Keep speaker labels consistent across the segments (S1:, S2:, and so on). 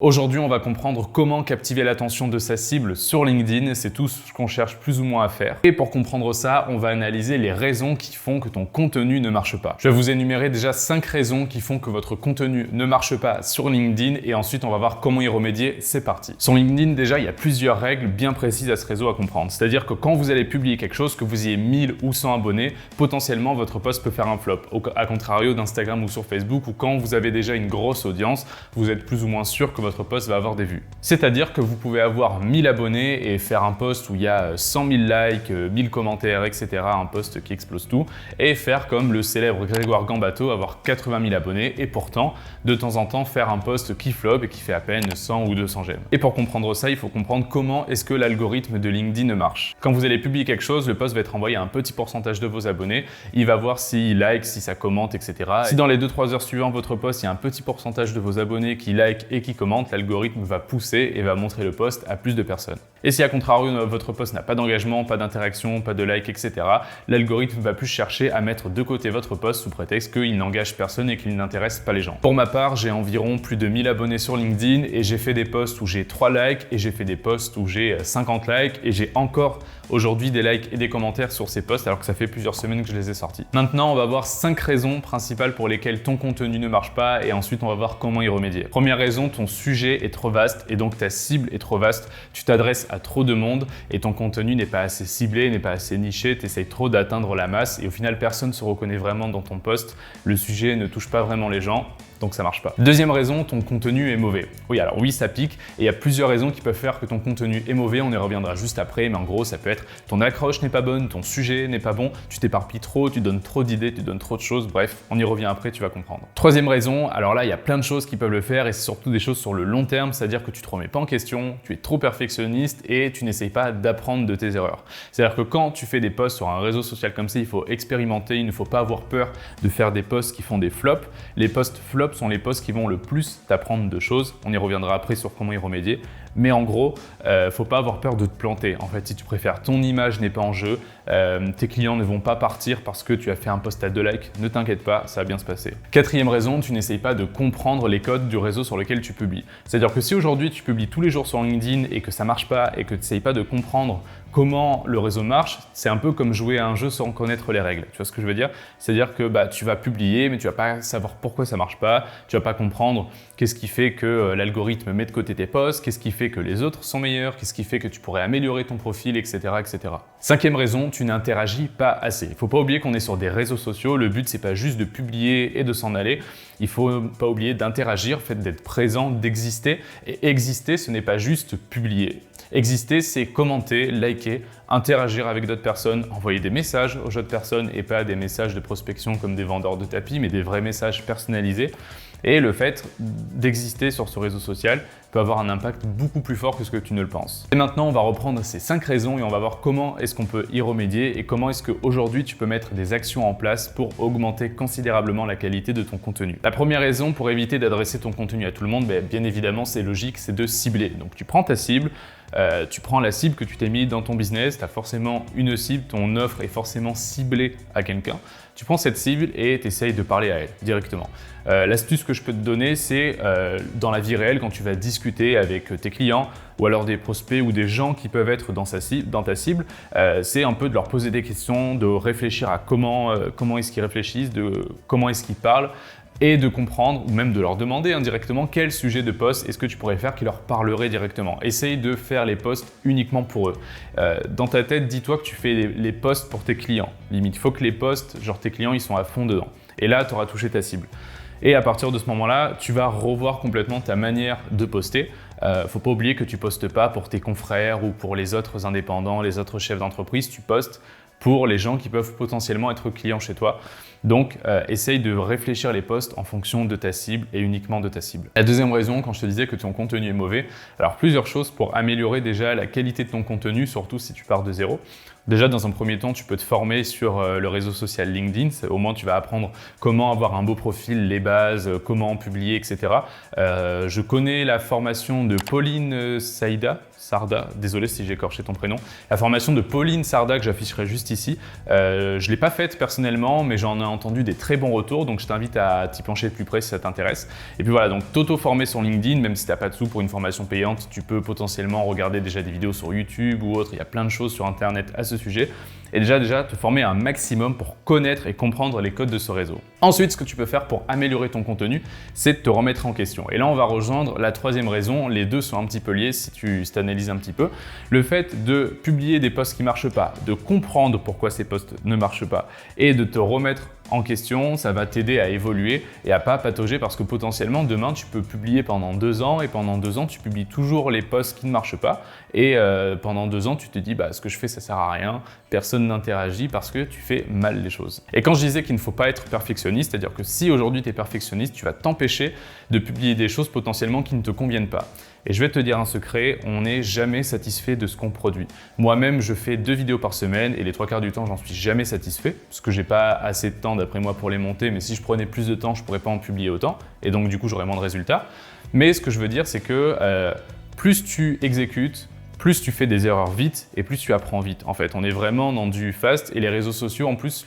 S1: Aujourd'hui, on va comprendre comment captiver l'attention de sa cible sur LinkedIn. C'est tout ce qu'on cherche plus ou moins à faire. Et pour comprendre ça, on va analyser les raisons qui font que ton contenu ne marche pas. Je vais vous énumérer déjà 5 raisons qui font que votre contenu ne marche pas sur LinkedIn et ensuite on va voir comment y remédier. C'est parti. Sur LinkedIn, déjà, il y a plusieurs règles bien précises à ce réseau à comprendre. C'est-à-dire que quand vous allez publier quelque chose, que vous ayez 1000 ou 100 abonnés, potentiellement votre post peut faire un flop. À contrario d'Instagram ou sur Facebook où quand vous avez déjà une grosse audience, vous êtes plus ou moins sûr que votre post va avoir des vues. C'est-à-dire que vous pouvez avoir 1000 abonnés et faire un post où il y a 100 000 likes, 1000 commentaires, etc. Un post qui explose tout et faire comme le célèbre Grégoire Gambato, avoir 80 000 abonnés et pourtant, de temps en temps, faire un post qui flop et qui fait à peine 100 ou 200 j'aime. Et pour comprendre ça, il faut comprendre comment est-ce que l'algorithme de LinkedIn marche. Quand vous allez publier quelque chose, le post va être envoyé à un petit pourcentage de vos abonnés. Il va voir s'il like, si ça commente, etc. Si dans les 2-3 heures suivantes, votre post, il y a un petit pourcentage de vos abonnés qui like et qui commentent, l'algorithme va pousser et va montrer le post à plus de personnes. Et si à contrario, votre post n'a pas d'engagement, pas d'interaction, pas de like, etc., l'algorithme va plus chercher à mettre de côté votre post sous prétexte qu'il n'engage personne et qu'il n'intéresse pas les gens. Pour ma part, j'ai environ plus de 1000 abonnés sur LinkedIn et j'ai fait des posts où j'ai 3 likes et j'ai fait des posts où j'ai 50 likes et j'ai encore aujourd'hui des likes et des commentaires sur ces posts alors que ça fait plusieurs semaines que je les ai sortis. Maintenant, on va voir 5 raisons principales pour lesquelles ton contenu ne marche pas et ensuite on va voir comment y remédier. Première raison, ton sujet est trop vaste et donc ta cible est trop vaste. Tu t'adresses à trop de monde et ton contenu n'est pas assez ciblé, n'est pas assez niché, tu essayes trop d'atteindre la masse et au final personne ne se reconnaît vraiment dans ton post. Le sujet ne touche pas vraiment les gens. Donc ça marche pas. Deuxième raison, ton contenu est mauvais. Oui, alors oui, ça pique et il y a plusieurs raisons qui peuvent faire que ton contenu est mauvais, on y reviendra juste après, mais en gros, ça peut être ton accroche n'est pas bonne, ton sujet n'est pas bon, tu t'éparpilles trop, tu donnes trop d'idées, tu donnes trop de choses, bref, on y revient après, tu vas comprendre. Troisième raison, alors là, il y a plein de choses qui peuvent le faire et c'est surtout des choses sur le long terme, c'est-à-dire que tu te remets pas en question, tu es trop perfectionniste et tu n'essayes pas d'apprendre de tes erreurs. C'est-à-dire que quand tu fais des posts sur un réseau social comme ça, il faut expérimenter, il ne faut pas avoir peur de faire des posts qui font des flops. Les posts flops sont les posts qui vont le plus t'apprendre de choses. On y reviendra après sur comment y remédier. Mais en gros, faut pas avoir peur de te planter. En fait, si tu préfères, ton image n'est pas en jeu, tes clients ne vont pas partir parce que tu as fait un post à 2 likes. Ne t'inquiète pas, ça va bien se passer. Quatrième raison, tu n'essayes pas de comprendre les codes du réseau sur lequel tu publies. C'est-à-dire que si aujourd'hui tu publies tous les jours sur LinkedIn et que ça marche pas et que tu n'essayes pas de comprendre comment le réseau marche, c'est un peu comme jouer à un jeu sans connaître les règles. Tu vois ce que je veux dire? C'est-à-dire que tu vas publier, mais tu vas pas savoir pourquoi ça marche pas, tu vas pas comprendre qu'est-ce qui fait que l'algorithme met de côté tes posts, qu'est-ce qui fait que les autres sont meilleurs, qu'est-ce qui fait que tu pourrais améliorer ton profil, etc., etc. Cinquième raison, tu n'interagis pas assez. Il faut pas oublier qu'on est sur des réseaux sociaux, le but c'est pas juste de publier et de s'en aller, il faut pas oublier d'interagir, le fait d'être présent, d'exister, et exister ce n'est pas juste publier. Exister, c'est commenter, liker, interagir avec d'autres personnes, envoyer des messages aux autres personnes et pas des messages de prospection comme des vendeurs de tapis, mais des vrais messages personnalisés. Et le fait d'exister sur ce réseau social peut avoir un impact beaucoup plus fort que ce que tu ne le penses. Et maintenant, on va reprendre ces 5 raisons et on va voir comment est-ce qu'on peut y remédier et comment est-ce qu'aujourd'hui tu peux mettre des actions en place pour augmenter considérablement la qualité de ton contenu. La première raison pour éviter d'adresser ton contenu à tout le monde, bien évidemment, c'est logique, c'est de cibler. Donc tu prends ta cible, tu prends la cible que tu t'es mis dans ton business, tu as forcément une cible, ton offre est forcément ciblée à quelqu'un. Tu prends cette cible et tu essayes de parler à elle directement. L'astuce que je peux te donner, c'est dans la vie réelle, quand tu vas discuter avec tes clients ou alors des prospects ou des gens qui peuvent être dans ta cible, c'est un peu de leur poser des questions, de réfléchir à comment est-ce qu'ils réfléchissent, de comment est-ce qu'ils parlent, et de comprendre, ou même de leur demander indirectement quel sujet de post est-ce que tu pourrais faire qui leur parlerait directement. Essaye de faire les posts uniquement pour eux. Dans ta tête, dis-toi que tu fais les posts pour tes clients. Limite, il faut que les posts, genre tes clients, ils sont à fond dedans. Et là, tu auras touché ta cible. Et à partir de ce moment-là, tu vas revoir complètement ta manière de poster. Faut pas oublier que tu postes pas pour tes confrères ou pour les autres indépendants, les autres chefs d'entreprise, tu postes pour les gens qui peuvent potentiellement être clients chez toi. Donc, essaye de réfléchir les posts en fonction de ta cible et uniquement de ta cible. La deuxième raison, quand je te disais que ton contenu est mauvais, alors plusieurs choses pour améliorer déjà la qualité de ton contenu, surtout si tu pars de zéro. Déjà, dans un premier temps, tu peux te former sur le réseau social LinkedIn. Au moins, tu vas apprendre comment avoir un beau profil, les bases, comment publier, etc. Je connais la formation de Pauline Sarda, désolé si j'ai écorché ton prénom. La formation de Pauline Sarda que j'afficherai juste ici, je ne l'ai pas faite personnellement, mais j'en ai a entendu des très bons retours, donc je t'invite à t'y pencher de plus près si ça t'intéresse. Et puis voilà, donc t'auto-former sur LinkedIn, même si tu n'as pas de sous pour une formation payante, tu peux potentiellement regarder déjà des vidéos sur YouTube ou autre, il y a plein de choses sur Internet à ce sujet. Et déjà te former un maximum pour connaître et comprendre les codes de ce réseau. Ensuite, ce que tu peux faire pour améliorer ton contenu, c'est de te remettre en question. Et là, on va rejoindre la troisième raison. Les deux sont un petit peu liés si tu analyses un petit peu. Le fait de publier des posts qui ne marchent pas, de comprendre pourquoi ces posts ne marchent pas et de te remettre en question, ça va t'aider à évoluer et à pas patauger parce que potentiellement demain tu peux publier pendant 2 ans et pendant 2 ans tu publies toujours les posts qui ne marchent pas et pendant 2 ans tu te dis ce que je fais ça sert à rien, personne n'interagit parce que tu fais mal les choses. Et quand je disais qu'il ne faut pas être perfectionniste, c'est-à-dire que si aujourd'hui tu es perfectionniste, tu vas t'empêcher de publier des choses potentiellement qui ne te conviennent pas. Et je vais te dire un secret, on n'est jamais satisfait de ce qu'on produit. Moi-même, je fais 2 vidéos par semaine et les 3/4 du temps, j'en suis jamais satisfait parce que j'ai pas assez de temps d'après moi pour les monter, mais si je prenais plus de temps, je pourrais pas en publier autant et donc du coup, j'aurais moins de résultats. Mais ce que je veux dire, c'est que plus tu exécutes, plus tu fais des erreurs vite et plus tu apprends vite. En fait, on est vraiment dans du fast et les réseaux sociaux, en plus,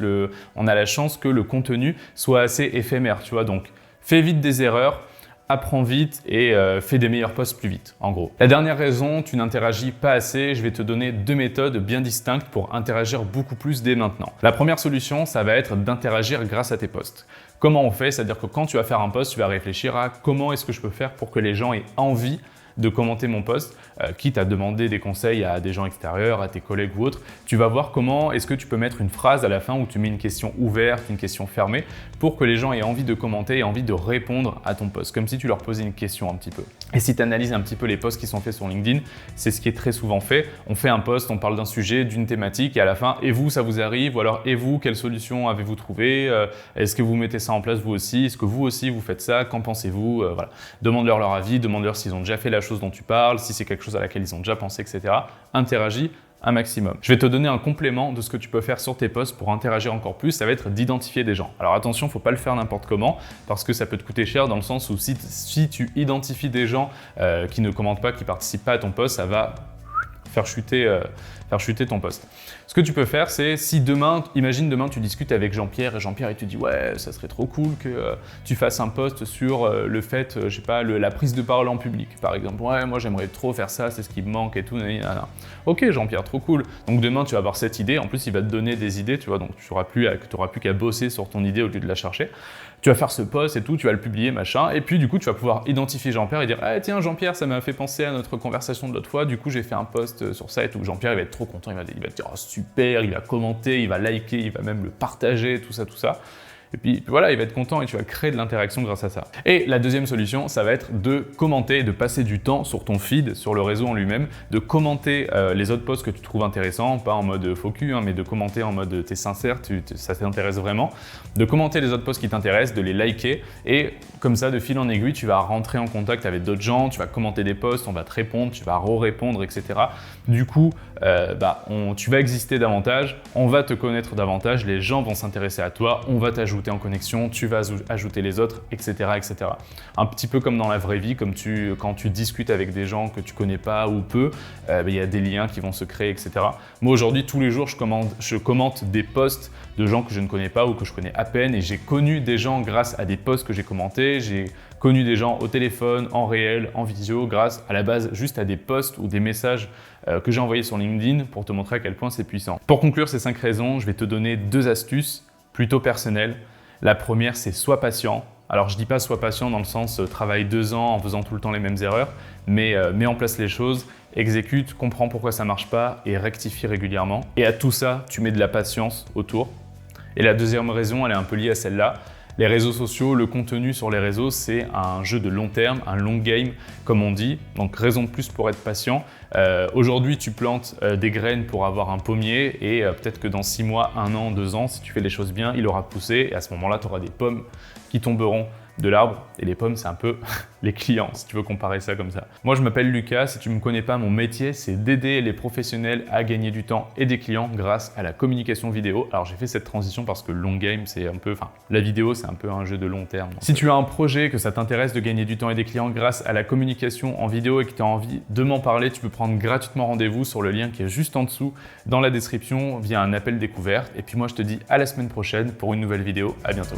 S1: on a la chance que le contenu soit assez éphémère, tu vois. Donc, fais vite des erreurs, apprends vite et fais des meilleurs posts plus vite, en gros. La dernière raison, tu n'interagis pas assez. Je vais te donner 2 méthodes bien distinctes pour interagir beaucoup plus dès maintenant. La première solution, ça va être d'interagir grâce à tes posts. Comment on fait? C'est-à-dire que quand tu vas faire un post, tu vas réfléchir à comment est-ce que je peux faire pour que les gens aient envie de commenter mon post, quitte à demander des conseils à des gens extérieurs, à tes collègues ou autres. Tu vas voir comment est-ce que tu peux mettre une phrase à la fin où tu mets une question ouverte, une question fermée pour que les gens aient envie de commenter et envie de répondre à ton post, comme si tu leur posais une question un petit peu. Et si tu analyses un petit peu les posts qui sont faits sur LinkedIn, c'est ce qui est très souvent fait. On fait un post, on parle d'un sujet, d'une thématique et à la fin, et vous, ça vous arrive? Ou alors, et vous, quelle solution avez-vous trouvé? Est-ce que vous mettez ça en place vous aussi? Est-ce que vous aussi, vous faites ça? Qu'en pensez-vous? Voilà. Demande-leur leur avis, demande-leur s'ils ont déjà fait la chose dont tu parles, si c'est quelque chose à laquelle ils ont déjà pensé, etc. Interagis un maximum. Je vais te donner un complément de ce que tu peux faire sur tes posts pour interagir encore plus, ça va être d'identifier des gens. Alors attention, il ne faut pas le faire n'importe comment parce que ça peut te coûter cher dans le sens où si tu identifies des gens qui ne commentent pas, qui ne participent pas à ton post, ça va faire chuter ton post. Ce que tu peux faire, c'est si demain, imagine demain tu discutes avec Jean-Pierre et Jean-Pierre il te dit ouais, ça serait trop cool que tu fasses un post sur le fait, je sais pas, la prise de parole en public par exemple. Ouais, moi j'aimerais trop faire ça, c'est ce qui me manque et tout. Ok Jean-Pierre, trop cool. Donc demain tu vas avoir cette idée, en plus il va te donner des idées, tu vois, donc tu n'auras plus qu'à bosser sur ton idée au lieu de la chercher. Tu vas faire ce post et tout, tu vas le publier, machin, et puis du coup tu vas pouvoir identifier Jean-Pierre et dire ah tiens Jean-Pierre, ça m'a fait penser à notre conversation de l'autre fois, du coup j'ai fait un post sur ça et tout. Jean-Pierre il va être trop content, il va te dire oh, super, il va commenter, il va liker, il va même le partager, tout ça. Et puis voilà, il va être content et tu vas créer de l'interaction grâce à ça. Et la deuxième solution, ça va être de commenter, de passer du temps sur ton feed, sur le réseau en lui-même, de commenter les autres posts que tu trouves intéressants, pas en mode faux cul, mais de commenter en mode t'es sincère, ça t'intéresse vraiment, de commenter les autres posts qui t'intéressent, de les liker et comme ça, de fil en aiguille, tu vas rentrer en contact avec d'autres gens, tu vas commenter des posts, on va te répondre, tu vas re-répondre, etc. Du coup, tu vas exister davantage, on va te connaître davantage, les gens vont s'intéresser à toi, on va t'ajouter en connexion, tu vas ajouter les autres, etc., etc. Un petit peu comme dans la vraie vie, quand tu discutes avec des gens que tu connais pas ou peu, il y a des liens qui vont se créer, etc. Moi aujourd'hui, tous les jours, je commente des posts de gens que je ne connais pas ou que je connais à peine et j'ai connu des gens grâce à des posts que j'ai commentés, j'ai connu des gens au téléphone, en réel, en visio, grâce à la base juste à des posts ou des messages que j'ai envoyés sur LinkedIn pour te montrer à quel point c'est puissant. Pour conclure ces 5 raisons, je vais te donner 2 astuces plutôt personnelles. La première, c'est sois patient. Alors je dis pas sois patient dans le sens travaille 2 ans en faisant tout le temps les mêmes erreurs, mais mets en place les choses, exécute, comprends pourquoi ça marche pas et rectifie régulièrement. Et à tout ça, tu mets de la patience autour. Et la deuxième raison, elle est un peu liée à celle-là. Les réseaux sociaux, le contenu sur les réseaux, c'est un jeu de long terme, un long game, comme on dit. Donc, raison de plus pour être patient. Aujourd'hui, tu plantes des graines pour avoir un pommier et peut-être que dans 6 mois, 1 an, 2 ans, si tu fais les choses bien, il aura poussé et à ce moment-là, tu auras des pommes qui tomberont de l'arbre et les pommes, c'est un peu les clients, si tu veux comparer ça comme ça. Moi, je m'appelle Lucas. Si tu me connais pas, mon métier, c'est d'aider les professionnels à gagner du temps et des clients grâce à la communication vidéo. Alors, j'ai fait cette transition parce que le long game, c'est un peu, la vidéo, c'est un peu un jeu de long terme. Si tu as un projet, que ça t'intéresse de gagner du temps et des clients grâce à la communication en vidéo et que tu as envie de m'en parler, tu peux prendre gratuitement rendez-vous sur le lien qui est juste en dessous dans la description via un appel découverte. Et puis moi, je te dis à la semaine prochaine pour une nouvelle vidéo. À bientôt.